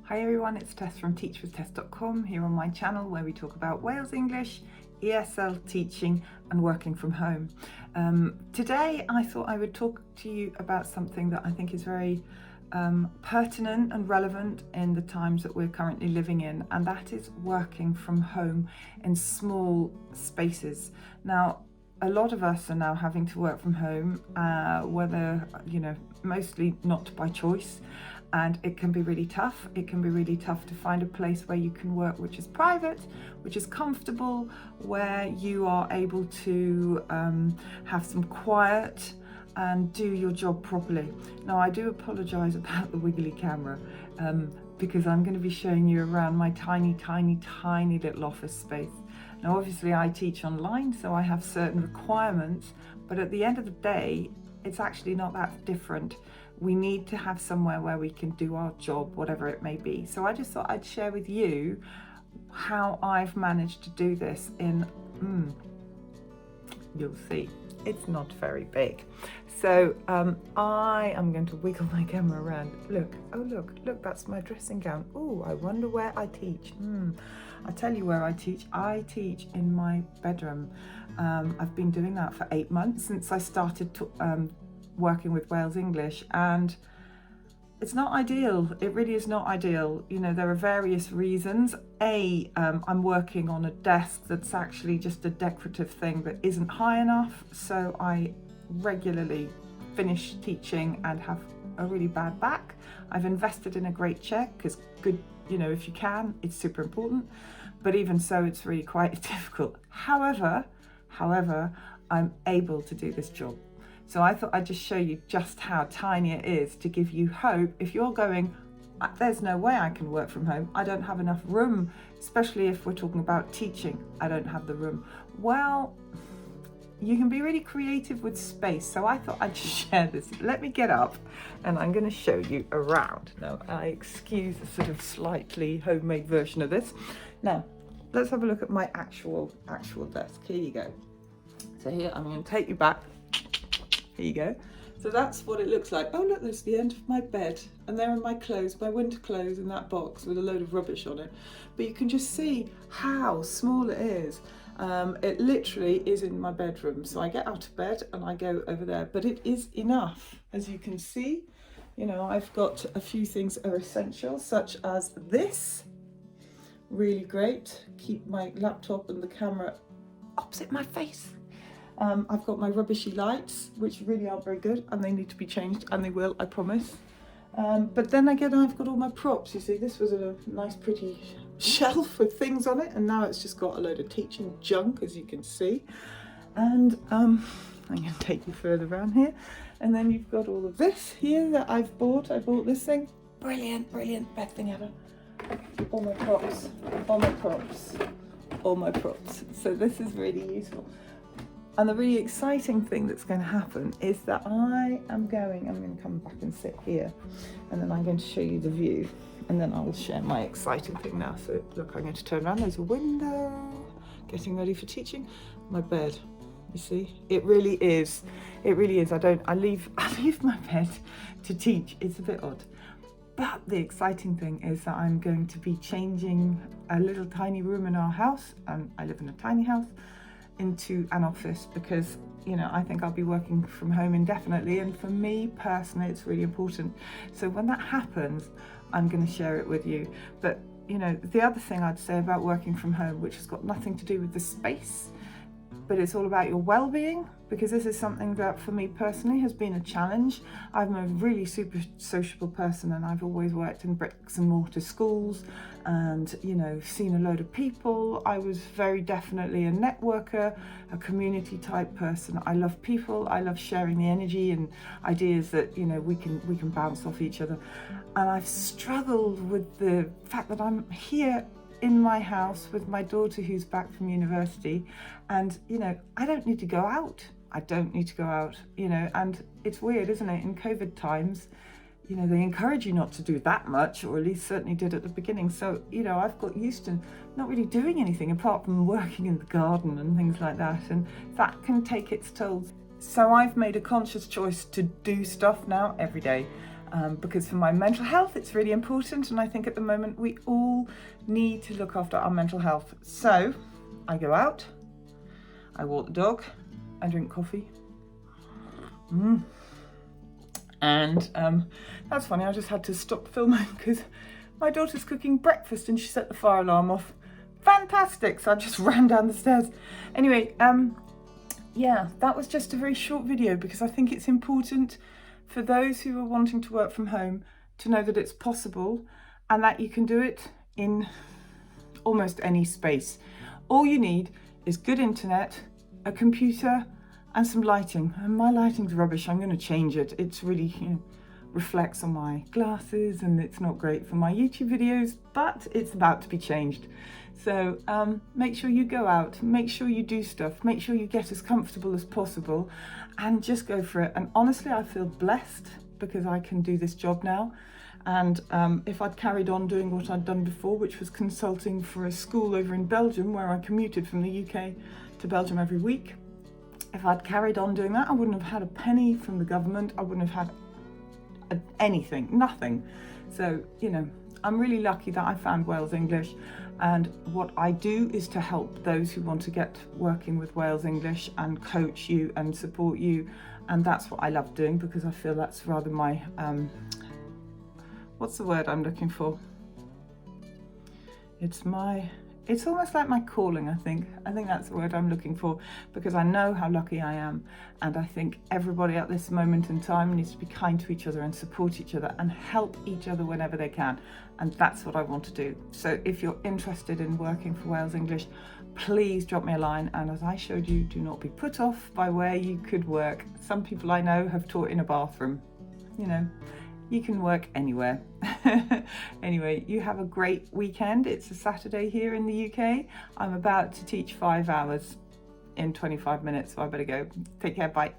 Hi everyone, it's Tess from teachwithtess.com here on my channel where we talk about Wales English, ESL teaching and working from home. Today I thought I would talk to you about something that I think is very pertinent and relevant in the times that we're currently living in, and that is working from home in small spaces. Now, a lot of us are now having to work from home, whether, mostly not by choice. And it can be really tough. It can be really tough to find a place where you can work which is private, which is comfortable, where you are able to have some quiet and do your job properly. Now, I do apologise about the wiggly camera because I'm going to be showing you around my tiny little office space. Now, obviously I teach online, so I have certain requirements, but at the end of the day, it's actually not that different. We need to have somewhere where we can do our job, whatever it may be. So I just thought I'd share with you how I've managed to do this in, you'll see, it's not very big. So I am going to wiggle my camera around. Look, that's my dressing gown. Oh, I wonder where I teach. I tell you where I teach. I teach in my bedroom. I've been doing that for 8 months since I started working with Wales English, and it's not ideal. It really is not ideal. There are various reasons. I'm working on a desk that's actually just a decorative thing that isn't high enough, so I regularly finish teaching and have a really bad back. I've invested in a great chair because good, if you can, it's super important, but even so, it's really quite difficult. However, I'm able to do this job. So I thought I'd just show you just how tiny it is to give you hope. If you're going, there's no way I can work from home, I don't have enough room, especially if we're talking about teaching, I don't have the room. Well, you can be really creative with space. So I thought I'd share this. Let me get up and I'm going to show you around. Now, I excuse a sort of slightly homemade version of this. Now, let's have a look at my actual desk. Here you go. So here, I'm going to take you back. Here you go. So that's what it looks like. Oh, look, there's the end of my bed. And there are my clothes, my winter clothes in that box with a load of rubbish on it. But you can just see how small it is. It literally is in my bedroom. So I get out of bed and I go over there. But it is enough, as you can see. I've got a few things that are essential, such as this. Really great. Keep my laptop and the camera opposite my face. I've got my rubbishy lights, which really aren't very good, and they need to be changed, and they will, I promise. But then again, I've got all my props. You see, this was a nice pretty shelf with things on it, and now it's just got a load of teaching junk, as you can see. And I'm going to take you further around here. And then you've got all of this here that I've bought. I bought this thing. Brilliant, best thing ever. All my props. So this is really useful. And the really exciting thing that's going to happen is that I'm going to come back and sit here, and then I'm going to show you the view, and then I'll share my exciting thing now. So look, I'm going to turn around, there's a window, getting ready for teaching. My bed, you see, it really is. I leave my bed to teach. It's a bit odd. But the exciting thing is that I'm going to be changing a little tiny room in our house, and I live in a tiny house, into an office, because I think I'll be working from home indefinitely, and for me personally it's really important. So when that happens, I'm going to share it with you. But the other thing I'd say about working from home, which has got nothing to do with the space, but it's all about your well-being, because this is something that for me personally has been a challenge. I'm a really super sociable person, and I've always worked in bricks and mortar schools and seen a load of people. I was very definitely a networker, a community type person. I love people, I love sharing the energy and ideas that we can bounce off each other. And I've struggled with the fact that I'm here in my house with my daughter who's back from university, and I don't need to go out. And it's weird, isn't it? In COVID times, they encourage you not to do that much, or at least certainly did at the beginning. So, I've got used to not really doing anything apart from working in the garden and things like that, and that can take its toll. So I've made a conscious choice to do stuff now every day. because for my mental health it's really important, and I think at the moment we all need to look after our mental health. So I go out, I walk the dog, I drink coffee. And that's funny, I just had to stop filming because my daughter's cooking breakfast and she set the fire alarm off. Fantastic! So I just ran down the stairs. Anyway, yeah, that was just a very short video because I think it's important for those who are wanting to work from home to know that it's possible and that you can do it in almost any space. All you need is good internet, a computer, and some lighting. And my lighting's rubbish, I'm going to change it. It's really, reflects on my glasses and it's not great for my YouTube videos, but it's about to be changed. So make sure you go out, make sure you do stuff, make sure you get as comfortable as possible and just go for it. And honestly, I feel blessed because I can do this job now. And if I'd carried on doing what I'd done before, which was consulting for a school over in Belgium, where I commuted from the UK to Belgium every week, if I'd carried on doing that, I wouldn't have had a penny from the government. I wouldn't have had anything, nothing. So, I'm really lucky that I found Wales English. And what I do is to help those who want to get working with Wales English and coach you and support you. And that's what I love doing because I feel that's rather my, what's the word I'm looking for? It's almost like my calling, I think. I think that's the word I'm looking for because I know how lucky I am. And I think everybody at this moment in time needs to be kind to each other and support each other and help each other whenever they can. And that's what I want to do. So if you're interested in working for Wales English, please drop me a line. And as I showed you, do not be put off by where you could work. Some people I know have taught in a bathroom. You can work anywhere. Anyway, you have a great weekend. It's a Saturday here in the UK. I'm about to teach 5 hours in 25 minutes, so I better go. Take care, bye.